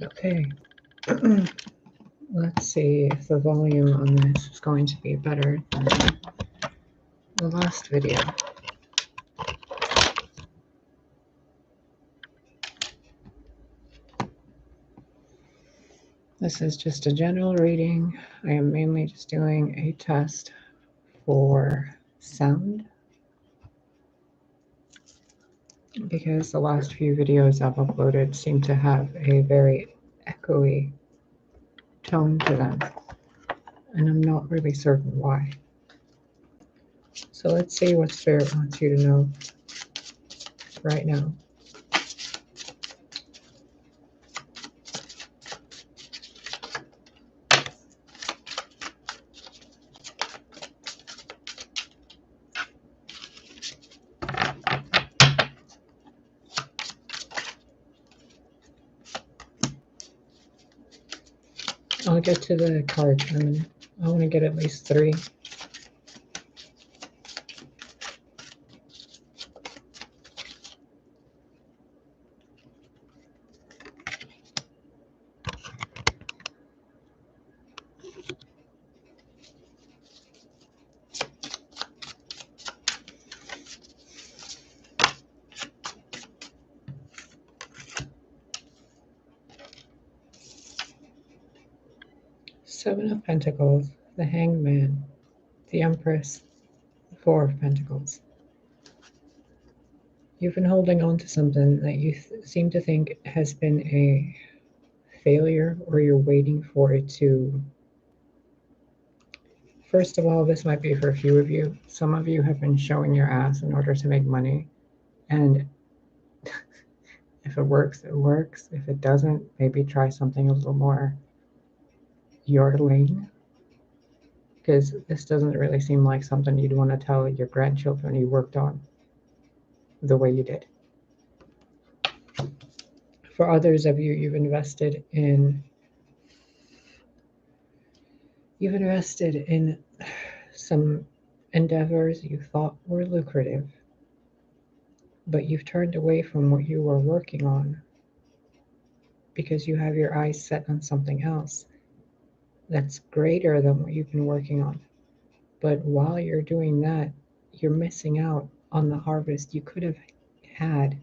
Okay, let's see if the volume on this is going to be better than the last video. This is just a general reading. I am mainly just doing a test for sound, because the last few videos I've uploaded seem to have a very echoey tone to them, and I'm not really certain why. So let's see what Spirit wants you to know right now. I'll get to the cards in a minute. I want to get at least 3. Seven of Pentacles, the Hanged Man, the Empress, the Four of Pentacles. You've been holding on to something that you seem to think has been a failure, or you're waiting for it to. First of all, this might be for a few of you. Some of you have been showing your ass in order to make money, and if it works, it works. If it doesn't, maybe try something a little more your lane, because this doesn't really seem like something you'd want to tell your grandchildren you worked on the way you did. For others of you, you've invested in some endeavors you thought were lucrative, but you've turned away from what you were working on because you have your eyes set on something else that's greater than what you've been working on. But while you're doing that, you're missing out on the harvest you could have had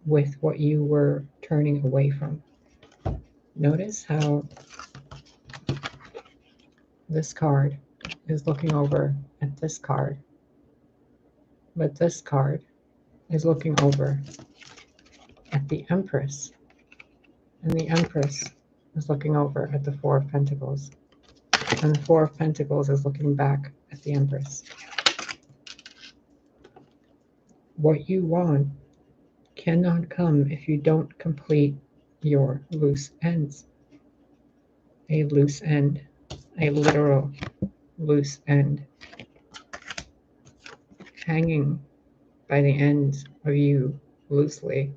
with what you were turning away from. Notice how this card is looking over at this card, but this card is looking over at the Empress, and the Empress is looking over at the Four of Pentacles, and the Four of Pentacles is looking back at the Empress. What you want cannot come if you don't complete your loose ends. A loose end, a literal loose end, hanging by the ends of you loosely,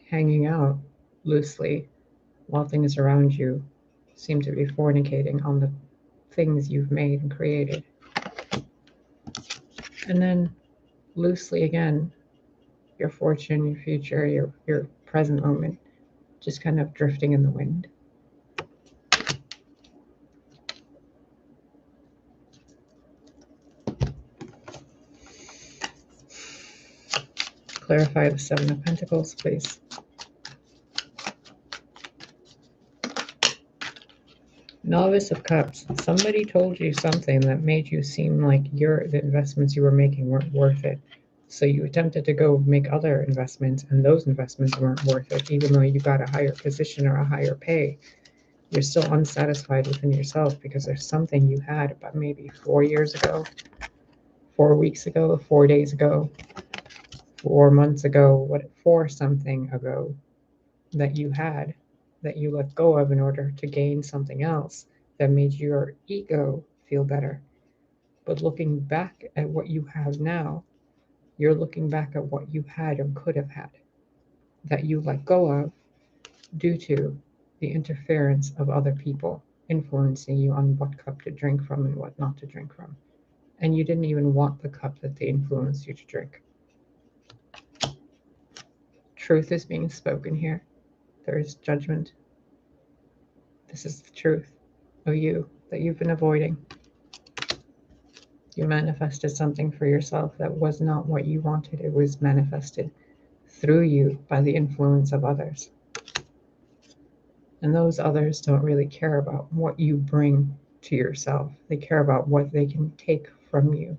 hanging out loosely while things around you seem to be fornicating on the things you've made and created. And then loosely again, your fortune, your future, your present moment, just kind of drifting in the wind. Clarify the Seven of Pentacles, please. Novice of Cups. Somebody told you something that made you seem like the investments you were making weren't worth it. So you attempted to go make other investments, and those investments weren't worth it. Even though you got a higher position or a higher pay, you're still unsatisfied within yourself because there's something you had about maybe 4 years ago, 4 weeks ago, 4 days ago, 4 months ago, 4 something ago that you had, that you let go of in order to gain something else that made your ego feel better. But looking back at what you have now, you're looking back at what you had and could have had that you let go of due to the interference of other people influencing you on what cup to drink from and what not to drink from. And you didn't even want the cup that they influenced you to drink. Truth is being spoken here. There is judgment. This is the truth of you that you've been avoiding. You manifested something for yourself that was not what you wanted. It was manifested through you by the influence of others. And those others don't really care about what you bring to yourself. They care about what they can take from you,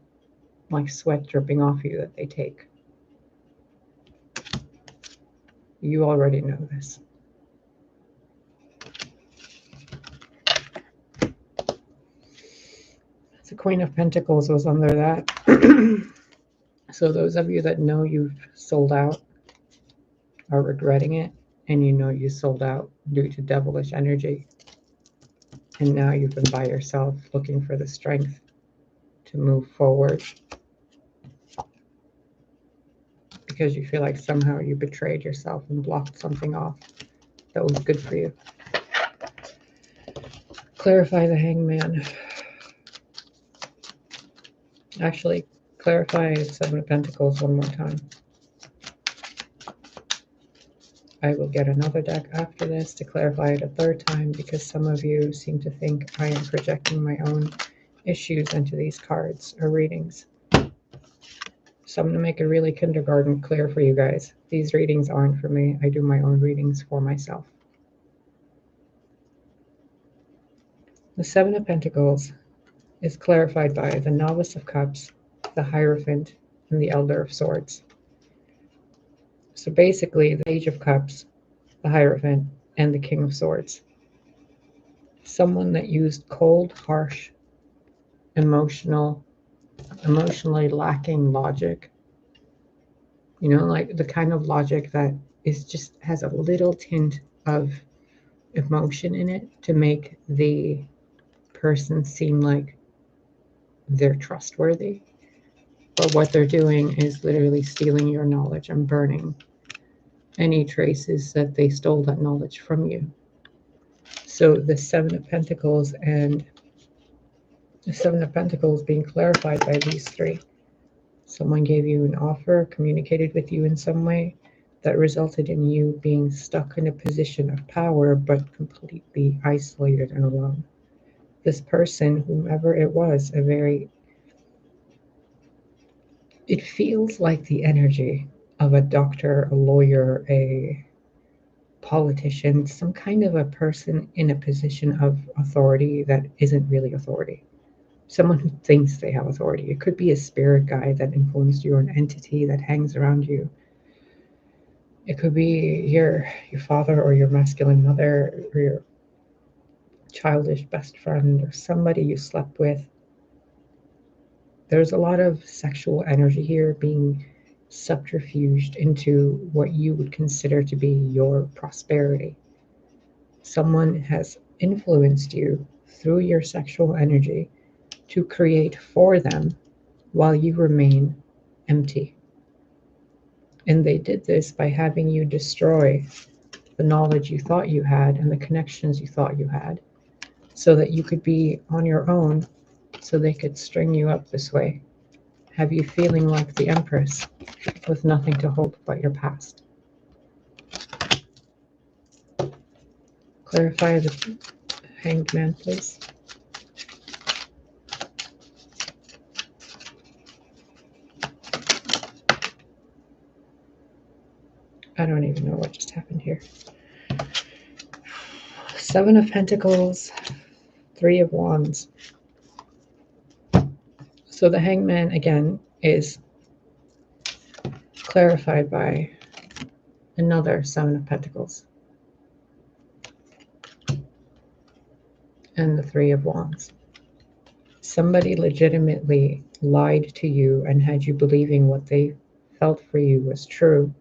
like sweat dripping off you that they take. You already know this. The Queen of Pentacles was under that. So those of you that know you've sold out are regretting it, and you know you sold out due to devilish energy. And now you've been by yourself looking for the strength to move forward because you feel like somehow you betrayed yourself and blocked something off that was good for you. Clarify the Hangman. Actually, clarify Seven of Pentacles one more time. I will get another deck after this to clarify it a third time because some of you seem to think I am projecting my own issues into these cards or readings. So I'm going to make it really kindergarten clear for you guys. These readings aren't for me. I do my own readings for myself. The Seven of Pentacles is clarified by the Novice of Cups, the Hierophant, and the Elder of Swords. So basically, the Page of Cups, the Hierophant, and the King of Swords. Someone that used cold, harsh, emotionally lacking logic. You know, like the kind of logic that is just has a little tint of emotion in it to make the person seem like they're trustworthy. But what they're doing is literally stealing your knowledge and burning any traces that they stole that knowledge from you. So the Seven of Pentacles and the Seven of Pentacles being clarified by these three. Someone gave you an offer, communicated with you in some way that resulted in you being stuck in a position of power but completely isolated and alone. This person, whomever it was, it feels like the energy of a doctor, a lawyer, a politician, some kind of a person in a position of authority that isn't really authority. Someone who thinks they have authority. It could be a spirit guide that influenced you or an entity that hangs around you. It could be your father or your masculine mother or your childish best friend or somebody you slept with. There's a lot of sexual energy here being subterfuged into what you would consider to be your prosperity. Someone has influenced you through your sexual energy to create for them while you remain empty. And they did this by having you destroy the knowledge you thought you had and the connections you thought you had so that you could be on your own, so they could string you up this way, have you feeling like the Empress with nothing to hold but your past. Clarify the Hanged Man, please. I don't even know what just happened here. Seven of Pentacles, Three of Wands. So the Hangman, again, is clarified by another Seven of Pentacles and the Three of Wands. Somebody legitimately lied to you and had you believing what they felt for you was true,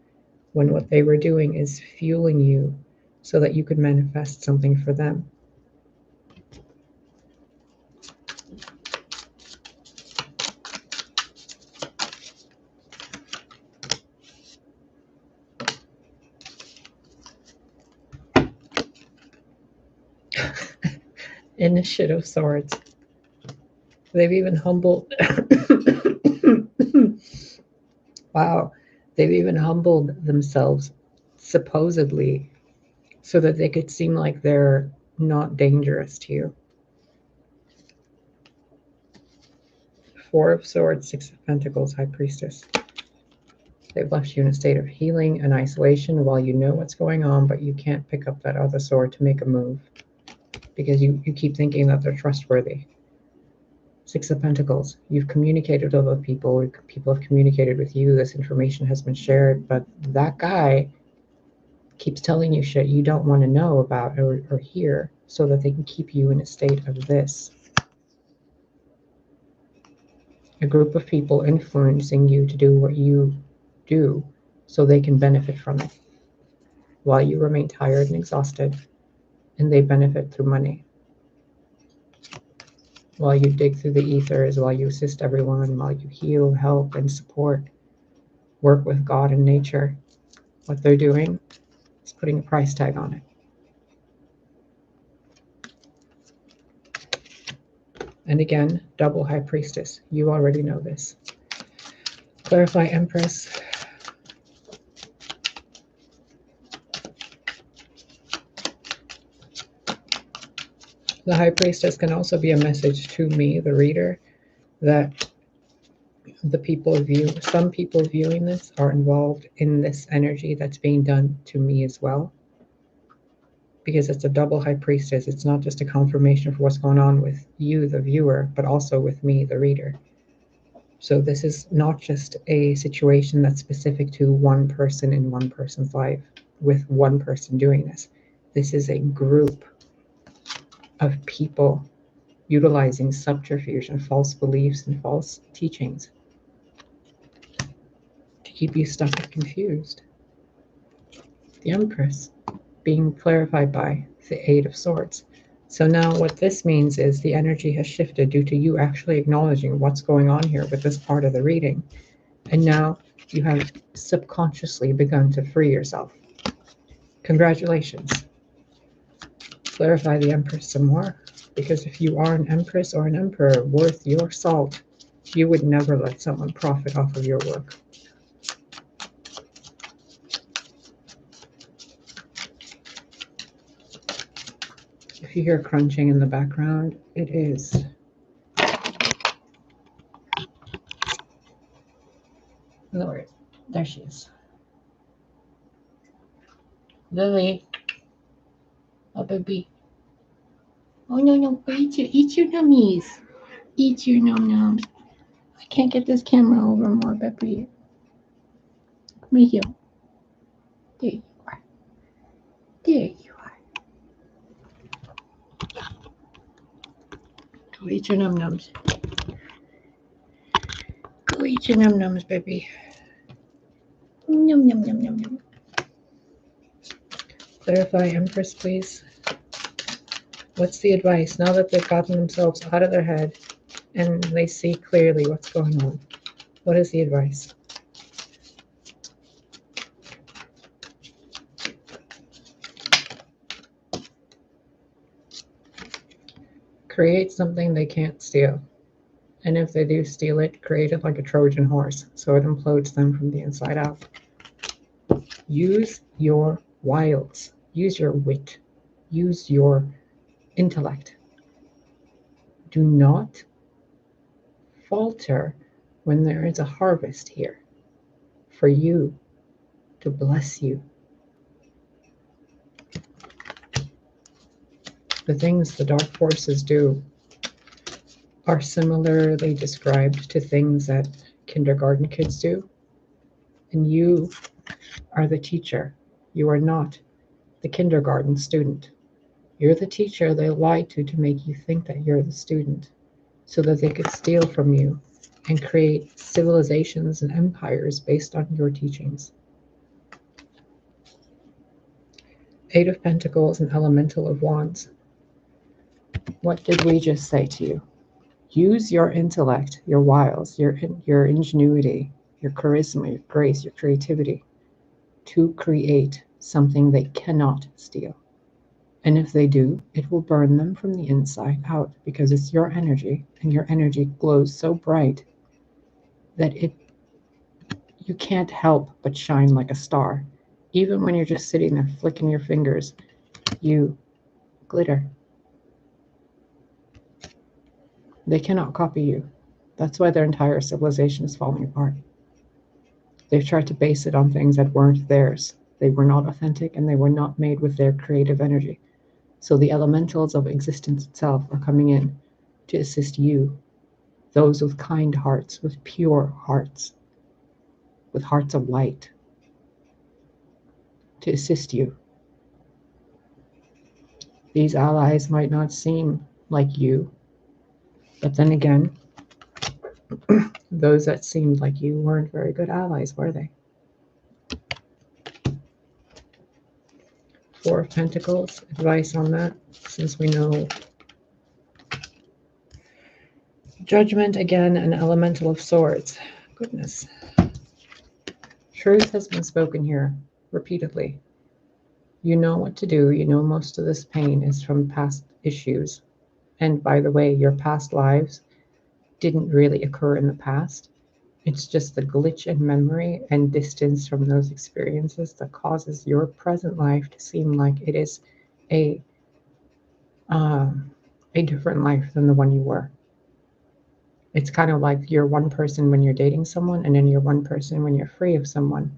when what they were doing is fueling you so that you could manifest something for them. Initiate of Swords. They've even humbled. Wow. They've even humbled themselves supposedly, so that they could seem like they're not dangerous to you. Four of Swords, Six of Pentacles, High Priestess. They've left you in a state of healing and isolation while you know what's going on, but you can't pick up that other sword to make a move because you keep thinking that they're trustworthy. Six of Pentacles. You've communicated with other people. People have communicated with you. This information has been shared, but that guy keeps telling you shit you don't want to know about or hear so that they can keep you in a state of this. A group of people influencing you to do what you do so they can benefit from it while you remain tired and exhausted, and they benefit through money. While you dig through the ethers, while you assist everyone, while you heal, help, and support, work with God and nature, what they're doing is putting a price tag on it. And again, double High Priestess. You already know this. Clarify Empress. The High Priestess can also be a message to me, the reader, that some people viewing this are involved in this energy that's being done to me as well. Because it's a double High Priestess. It's not just a confirmation for what's going on with you, the viewer, but also with me, the reader. So this is not just a situation that's specific to one person in one person's life with one person doing this. This is a group of people utilizing subterfuge and false beliefs and false teachings to keep you stuck and confused. The Empress being clarified by the Eight of Swords. So now what this means is the energy has shifted due to you actually acknowledging what's going on here with this part of the reading. And now you have subconsciously begun to free yourself. Congratulations. Clarify the Empress some more, because if you are an Empress or an Emperor worth your salt, you would never let someone profit off of your work. If you hear crunching in the background, it is Lord. There she is. Lily. Oh, baby. Oh, no. Eat your nummies. Eat your num-nums. I can't get this camera over more, baby. Come here. There you are. There you are. Go eat your num-nums. Go eat your num-nums, baby. Num. Clarify, Empress, please. What's the advice now that they've gotten themselves out of their head and they see clearly what's going on? What is the advice? Create something they can't steal. And if they do steal it, create it like a Trojan horse so it implodes them from the inside out. Use your wiles. Use your wit. Use your intellect. Do not falter when there is a harvest here for you to bless you. The things the dark forces do are similarly described to things that kindergarten kids do. And you are the teacher. You are not the kindergarten student. You're the teacher they lied to make you think that you're the student so that they could steal from you and create civilizations and empires based on your teachings. Eight of Pentacles and Elemental of Wands. What did we just say to you? Use your intellect, your wiles, your ingenuity, your charisma, your grace, your creativity to create something they cannot steal. And if they do, it will burn them from the inside out because it's your energy, and your energy glows so bright that you can't help but shine like a star. Even when you're just sitting there flicking your fingers, you glitter. They cannot copy you. That's why their entire civilization is falling apart. They've tried to base it on things that weren't theirs. They were not authentic and they were not made with their creative energy. So the elementals of existence itself are coming in to assist you, those with kind hearts, with pure hearts, with hearts of light, to assist you. These allies might not seem like you, but then again, those that seemed like you weren't very good allies, were they? Four of Pentacles, advice on that, since we know Judgment again, an elemental of swords. Goodness. Truth has been spoken here repeatedly. You know what to do. You know most of this pain is from past issues. And by the way, your past lives didn't really occur in the past. It's just the glitch in memory and distance from those experiences that causes your present life to seem like it is a different life than the one you were. It's kind of like you're one person when you're dating someone, and then you're one person when you're free of someone.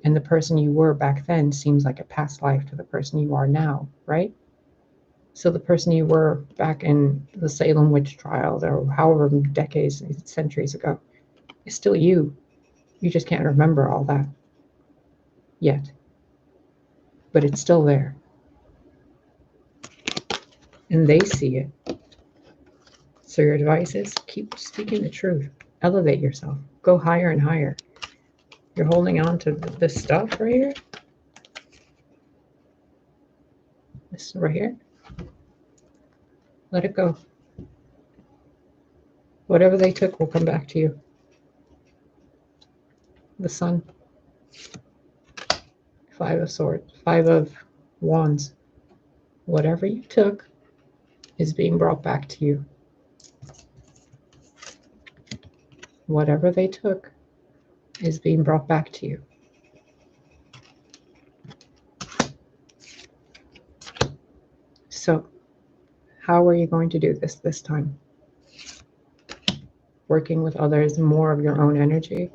And the person you were back then seems like a past life to the person you are now, right? So the person you were back in the Salem witch trial, or however decades, centuries ago, is still you. You just can't remember all that yet. But it's still there. And they see it. So your advice is keep speaking the truth. Elevate yourself. Go higher and higher. You're holding on to this stuff right here. This right here. Let it go. Whatever they took will come back to you. The Sun. Five of Swords. Five of Wands. Whatever you took is being brought back to you. Whatever they took is being brought back to you. So, how are you going to do this time? Working with others, more of your own energy,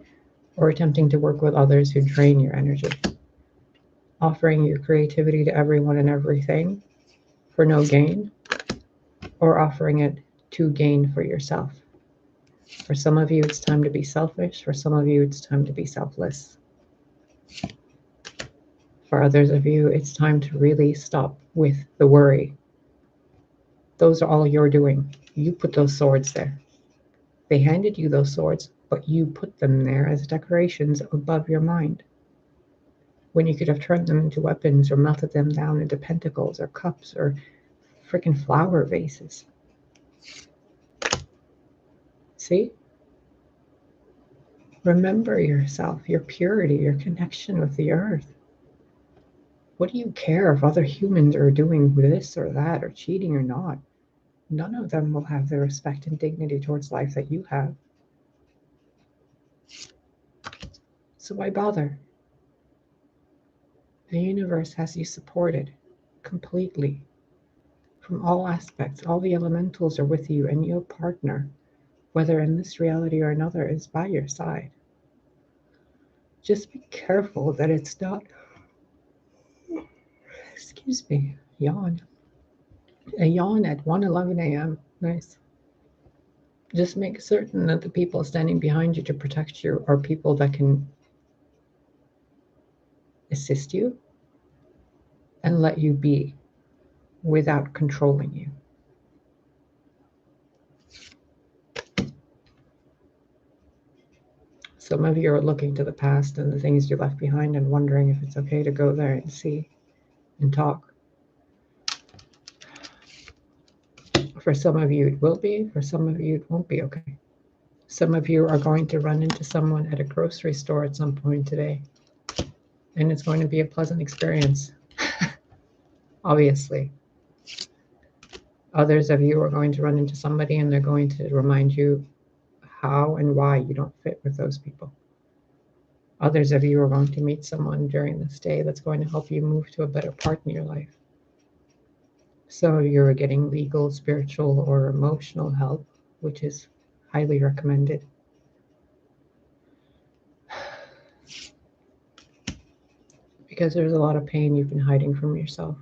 or attempting to work with others who drain your energy? Offering your creativity to everyone and everything for no gain, or offering it to gain for yourself? For some of you, it's time to be selfish. For some of you, it's time to be selfless. For others of you, it's time to really stop with the worry. Those are all you're doing. You put those swords there. They handed you those swords, but you put them there as decorations above your mind, when you could have turned them into weapons or melted them down into pentacles or cups or freaking flower vases. See? Remember yourself, your purity, your connection with the earth. What do you care if other humans are doing this or that or cheating or not? None of them will have the respect and dignity towards life that you have. So why bother? The universe has you supported completely from all aspects. All the elementals are with you, and your partner, whether in this reality or another, is by your side. Just be careful that it's not, excuse me, yawn. A yawn at 1:11 a.m. Nice. Just make certain that the people standing behind you to protect you are people that can assist you and let you be without controlling you. Some of you are looking to the past and the things you left behind and wondering if it's okay to go there and see and talk. For some of you, it will be. For some of you, it won't be okay. Some of you are going to run into someone at a grocery store at some point today, and it's going to be a pleasant experience, obviously. Others of you are going to run into somebody and they're going to remind you how and why you don't fit with those people. Others of you are going to meet someone during this day that's going to help you move to a better part in your life. So you're getting legal, spiritual, or emotional help, which is highly recommended. Because there's a lot of pain you've been hiding from yourself.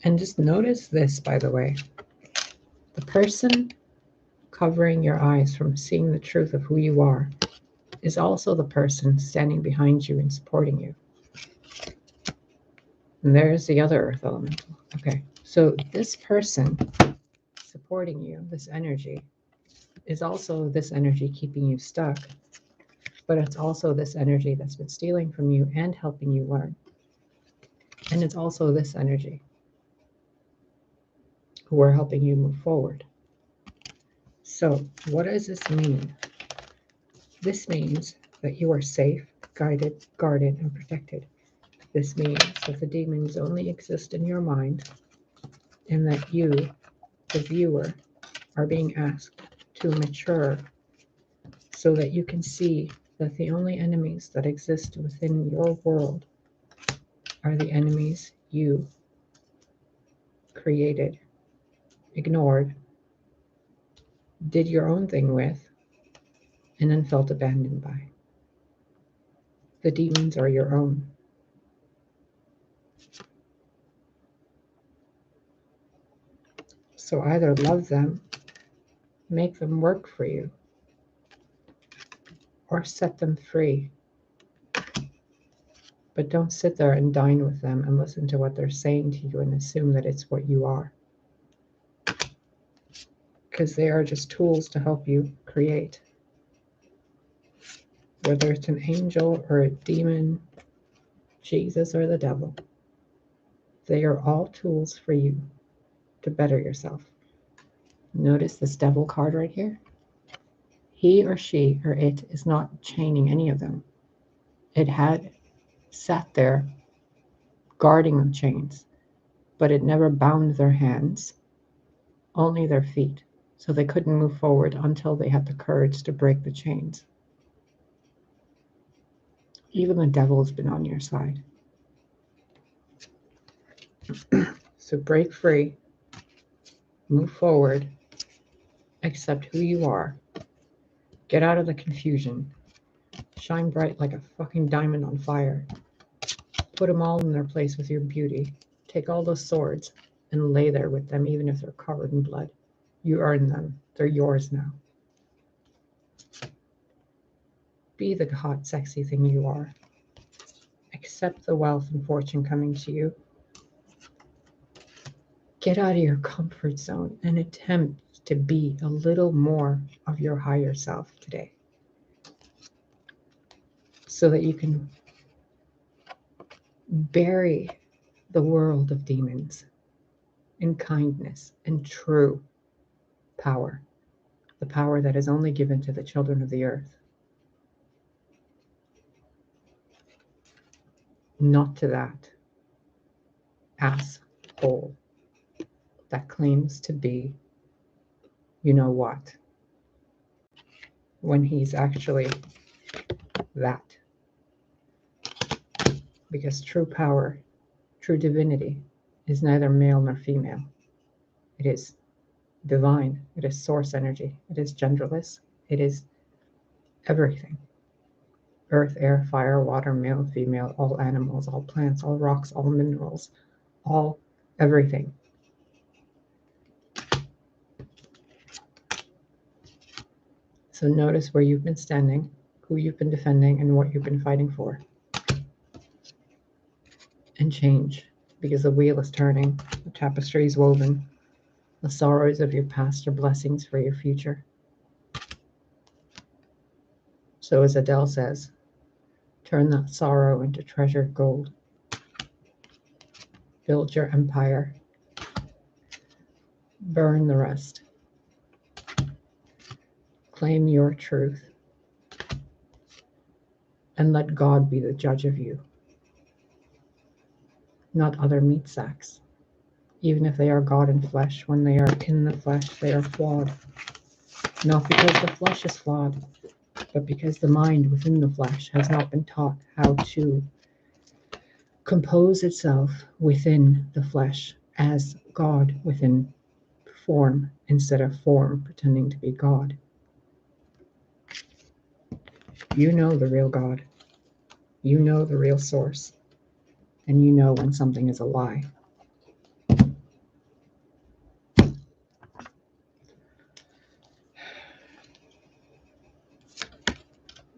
And just notice this, by the way. The person covering your eyes from seeing the truth of who you are is also the person standing behind you and supporting you. And there's the other earth elemental. Okay, so this person supporting you, this energy, is also this energy keeping you stuck, but it's also this energy that's been stealing from you and helping you learn. And it's also this energy who are helping you move forward. So what does this mean? This means that you are safe, guided, guarded, and protected. This means that the demons only exist in your mind and that you, the viewer, are being asked to mature so that you can see that the only enemies that exist within your world are the enemies you created, ignored, did your own thing with, and then felt abandoned by. The demons are your own. So either love them, make them work for you, or set them free. But don't sit there and dine with them and listen to what they're saying to you and assume that it's what you are. Because they are just tools to help you create. Whether it's an angel or a demon, Jesus or the devil, they are all tools for you to better yourself. Notice this devil card right here? He or she or it is not chaining any of them. It had sat there guarding the chains, but it never bound their hands, only their feet. So they couldn't move forward until they had the courage to break the chains. Even the devil's been on your side. So break free, move forward, accept who you are, get out of the confusion, shine bright like a fucking diamond on fire, put them all in their place with your beauty, take all those swords and lay there with them even if they're covered in blood. You earned them. They're yours now. Be the hot, sexy thing you are. Accept the wealth and fortune coming to you. Get out of your comfort zone and attempt to be a little more of your higher self today so that you can bury the world of demons in kindness and true power, the power that is only given to the children of the earth, not to that asshole that claims to be you know what, when he's actually that. Because true power, true divinity, is neither male nor female. It is divine. It is source energy. It is genderless. It is everything. Earth, air, fire, water, male, female, all animals, all plants, all rocks, all minerals, all everything. So notice where you've been standing, who you've been defending, and what you've been fighting for. And change, because the wheel is turning, the tapestry is woven, the sorrows of your past are blessings for your future. So as Adele says, turn that sorrow into treasured gold. Build your empire. Burn the rest. Claim your truth. And let God be the judge of you, not other meat sacks. Even if they are God in flesh, when they are in the flesh, they are flawed. Not because the flesh is flawed, But because the mind within the flesh has not been taught how to compose itself within the flesh as God within form, instead of form pretending to be God. You know the real God. You know the real source. And you know when something is a lie.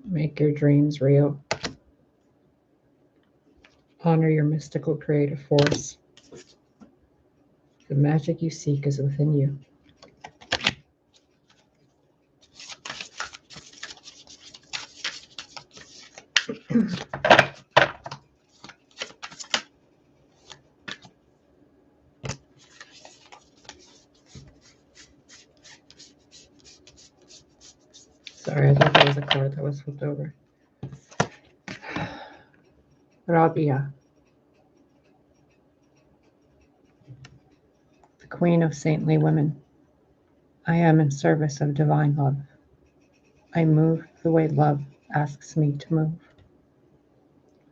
Make your dreams real. Honor your mystical creative force. The magic you seek is within you. Sorry, I thought that was a card that was flipped over. Rabia, the queen of saintly women. I am in service of divine love. I move the way love asks me to move,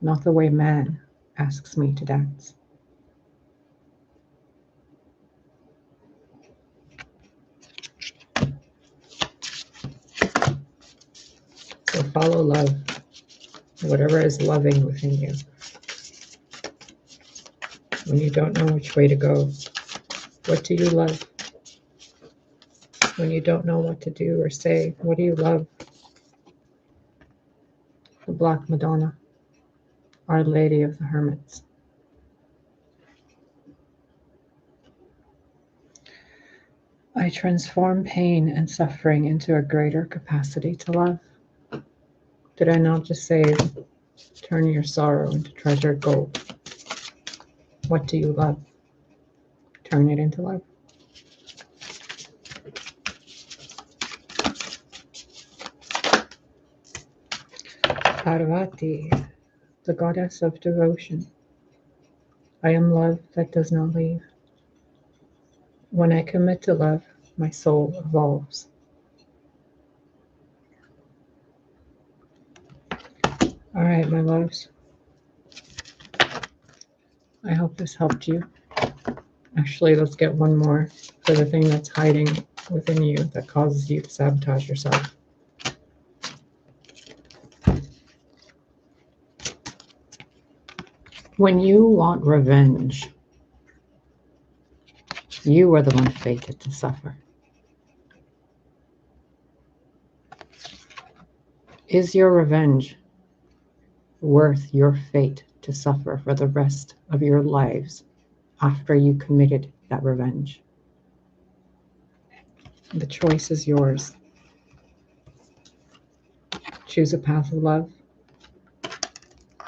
not the way man asks me to dance. So follow love, whatever is loving within you. When you don't know which way to go, what do you love? When you don't know what to do or say, what do you love? The Black Madonna, Our Lady of the Hermits. I transform pain and suffering into a greater capacity to love. Did I not just say, turn your sorrow into treasured gold? What do you love? Turn it into love. Parvati, the goddess of devotion. I am love that does not leave. When I commit to love, my soul evolves. All right, my loves. I hope this helped you. Actually, let's get one more for the thing that's hiding within you that causes you to sabotage yourself. When you want revenge, you are the one fated to suffer. Is your revenge worth your fate to suffer for the rest of your lives after you committed that revenge? The choice is yours. Choose a path of love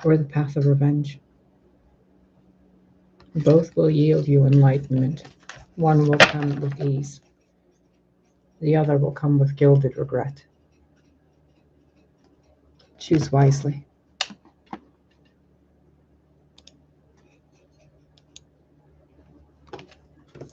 or the path of revenge. Both will yield you enlightenment. One will come with ease. The other will come with gilded regret. Choose wisely.